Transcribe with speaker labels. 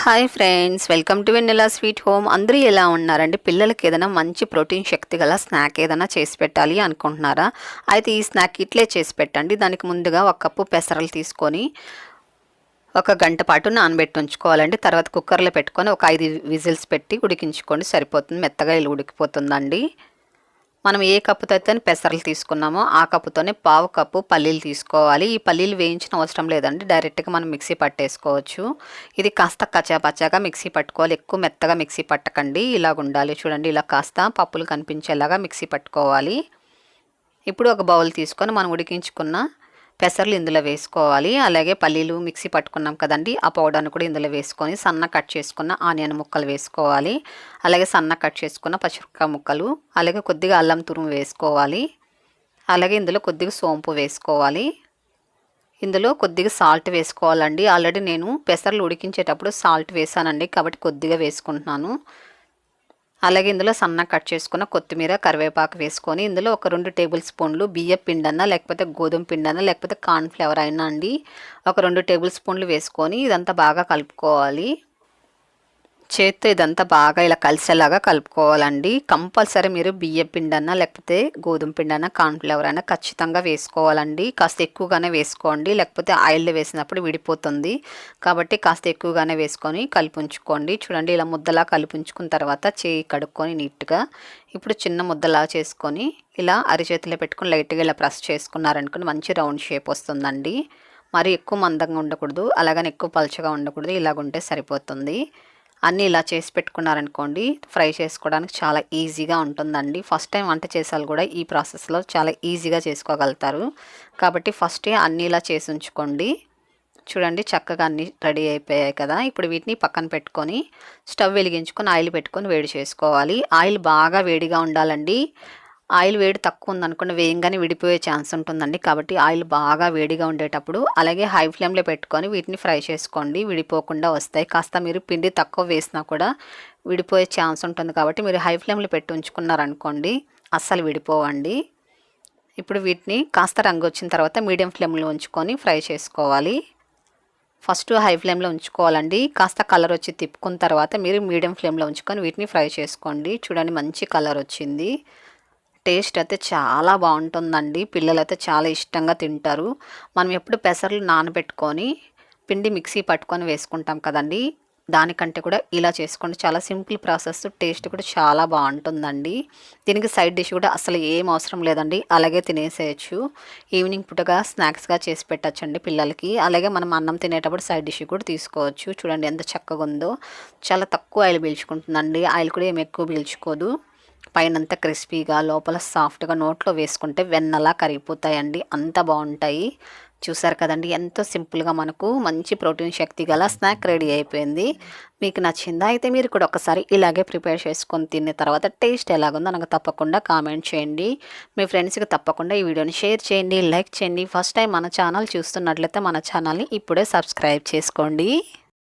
Speaker 1: Hi friends, welcome to Vennela sweet home. అందరూ ఎలా ఉన్నారండి? పిల్లలకి ఏదైనా మంచి ప్రోటీన్ శక్తి గల స్నాక్ ఏదైనా చేసి పెట్టాలి అనుకుంటున్నారా? అయితే ఈ స్నాక్ ఇట్లే చేసి పెట్టండి. దానికి ముందుగా 1 కప్పు పెసరలు తీసుకొని 1 గంట పాటు నానబెట్టి ఉంచుకోవాలండి. తర్వాత కుక్కర్లో పెట్టుకొని ఒక 5 విజిల్స్ పెట్టి ఉడికించుకోండి, సరిపోతుంది. మెత్తగా ఇలా ఉడికిపోతుందండి. మనం ఏ కప్పుతో అయితే పెసరలు తీసుకున్నామో ఆ కప్పుతోనే 1/2 కప్పు పల్లీలు తీసుకోవాలి. ఈ పల్లీలు వేయించిన అవసరం లేదండి, డైరెక్ట్గా మనం మిక్సీ పట్టేసుకోవచ్చు. ఇది కాస్త కచ్చాపచ్చాగా మిక్సీ పట్టుకోవాలి, ఎక్కువ మెత్తగా మిక్సీ పట్టకండి. ఇలాగ ఉండాలి చూడండి, ఇలా కాస్త పప్పులు కనిపించేలాగా మిక్సీ పట్టుకోవాలి. ఇప్పుడు ఒక బౌల్ తీసుకొని మనం ఉడికించుకున్న పెసర్లు ఇందులో వేసుకోవాలి. అలాగే పల్లీలు మిక్సీ పట్టుకున్నాం కదండి, ఆ పౌడర్ను కూడా ఇందులో వేసుకొని సన్న కట్ చేసుకున్న ఆనియన్ ముక్కలు వేసుకోవాలి. అలాగే సన్న కట్ చేసుకున్న పచ్చిమిరపకాయ ముక్కలు, అలాగే కొద్దిగా అల్లం తురుము వేసుకోవాలి. అలాగే ఇందులో కొద్దిగా సోంపు వేసుకోవాలి. ఇందులో కొద్దిగా సాల్ట్ వేసుకోవాలండి. ఆల్రెడీ నేను పెసర్లు ఉడికించేటప్పుడు సాల్ట్ వేసానండి, కాబట్టి కొద్దిగా వేసుకుంటున్నాను. అలాగే ఇందులో సన్న కట్ చేసుకున్న కొత్తిమీర, కరివేపాకు వేసుకొని ఇందులో ఒక 2 టేబుల్ స్పూన్లు బియ్యం పిండన్నా లేకపోతే గోధుమ పిండన్నా లేకపోతే కార్న్‌ఫ్లవర్ అయినా అండి, ఒక 2 టేబుల్ స్పూన్లు వేసుకొని ఇదంతా బాగా కలుపుకోవాలి. చేత్తో ఇదంతా బాగా ఇలా కలిసేలాగా కలుపుకోవాలండి. కంపల్సరీ మీరు బియ్యం పిండన్నా లేకపోతే గోధుమ పిండన్నా కార్న్‌ఫ్లవర్ అయినా ఖచ్చితంగా వేసుకోవాలండి. కాస్త ఎక్కువగానే వేసుకోండి, లేకపోతే ఆయిల్లో వేసినప్పుడు విడిపోతుంది. కాబట్టి కాస్త ఎక్కువగానే వేసుకొని కలిపుంచుకోండి. చూడండి, ఇలా ముద్దలా కలిపుంచుకున్న తర్వాత చేయి కడుక్కొని నీట్గా ఇప్పుడు చిన్న ముద్దలా చేసుకొని ఇలా అరిచేతిలో పెట్టుకొని లైట్గా ఇలా ప్రెస్ చేసుకున్నారనుకోండి, మంచి రౌండ్ షేప్ వస్తుందండి. మరి ఎక్కువ మందంగా ఉండకూడదు, అలాగని ఎక్కువ పలుచగా ఉండకూడదు. ఇలాగుంటే సరిపోతుంది. అన్నీ ఇలా చేసి పెట్టుకున్నారనుకోండి, ఫ్రై చేసుకోవడానికి చాలా ఈజీగా ఉంటుందండి. ఫస్ట్ టైం వంట చేసాలు కూడా ఈ ప్రాసెస్లో చాలా ఈజీగా చేసుకోగలుగుతారు. కాబట్టి ఫస్టే అన్నీ ఇలా చేసి ఉంచుకోండి. చూడండి, చక్కగా అన్నీ రెడీ అయిపోయాయి కదా. ఇప్పుడు వీటిని పక్కన పెట్టుకొని స్టవ్ వెలిగించుకొని ఆయిల్ పెట్టుకొని వేడి చేసుకోవాలి. ఆయిల్ బాగా వేడిగా ఉండాలండి. ఆయిల్ వేడి తక్కువ ఉందనుకోండి, వేయంగానే విడిపోయే ఛాన్స్ ఉంటుందండి. కాబట్టి ఆయిల్ బాగా వేడిగా ఉండేటప్పుడు అలాగే హై ఫ్లేమ్లో పెట్టుకొని వీటిని ఫ్రై చేసుకోండి, విడిపోకుండా వస్తాయి. కాస్త మీరు పిండి తక్కువ వేసినా కూడా విడిపోయే ఛాన్స్ ఉంటుంది. కాబట్టి మీరు హై ఫ్లేమ్లో పెట్టి ఉంచుకున్నారనుకోండి, అస్సలు విడిపోవండి. ఇప్పుడు వీటిని కాస్త రంగు వచ్చిన తర్వాత మీడియం ఫ్లేమ్లో ఉంచుకొని ఫ్రై చేసుకోవాలి. ఫస్ట్ హై ఫ్లేమ్లో ఉంచుకోవాలండి. కాస్త కలర్ వచ్చి తిప్పుకున్న తర్వాత మీరు మీడియం ఫ్లేమ్లో ఉంచుకొని వీటిని ఫ్రై చేసుకోండి. చూడండి, మంచి కలర్ వచ్చింది. టేస్ట్ అయితే చాలా బాగుంటుందండి. పిల్లలైతే చాలా ఇష్టంగా తింటారు. మనం ఎప్పుడు పెసర్లు నానబెట్టుకొని పిండి మిక్సీ పట్టుకొని వేసుకుంటాం కదండి, దానికంటే కూడా ఇలా చేసుకోండి. చాలా సింపుల్ ప్రాసెస్, టేస్ట్ కూడా చాలా బాగుంటుందండి. దీనికి సైడ్ డిష్ కూడా అసలు ఏం అవసరం లేదండి, అలాగే తినేసేయచ్చు. ఈవినింగ్ పూటగా స్నాక్స్గా చేసి పెట్టచ్చండి పిల్లలకి. అలాగే మనం అన్నం తినేటప్పుడు సైడ్ డిష్ కూడా తీసుకోవచ్చు. చూడండి ఎంత చక్కగా ఉందో. చాలా తక్కువ ఆయిల్ పీల్చుకుంటుందండి, ఆయిల్ కూడా ఏమి ఎక్కువ పీల్చుకోదు. పైనంతా క్రిస్పీగా లోపల సాఫ్ట్గా నోట్లో వేసుకుంటే వెన్నలా కరిగిపోతాయండి, అంత బాగుంటాయి. చూసారు కదండి, ఎంతో సింపుల్గా మనకు మంచి ప్రోటీన్ శక్తి గల స్నాక్ రెడీ అయిపోయింది. మీకు నచ్చిందా? అయితే మీరు కూడా ఒకసారి ఇలాగే ప్రిపేర్ చేసుకొని తిన్న తర్వాత టేస్ట్ ఎలాగుందో నాకు తప్పకుండా కామెంట్ చేయండి. మీ ఫ్రెండ్స్కి తప్పకుండా ఈ వీడియోని షేర్ చేయండి, లైక్ చేయండి. ఫస్ట్ టైం మన ఛానల్ చూస్తున్నట్లయితే మన ఛానల్ని ఇప్పుడే సబ్స్క్రైబ్ చేసుకోండి.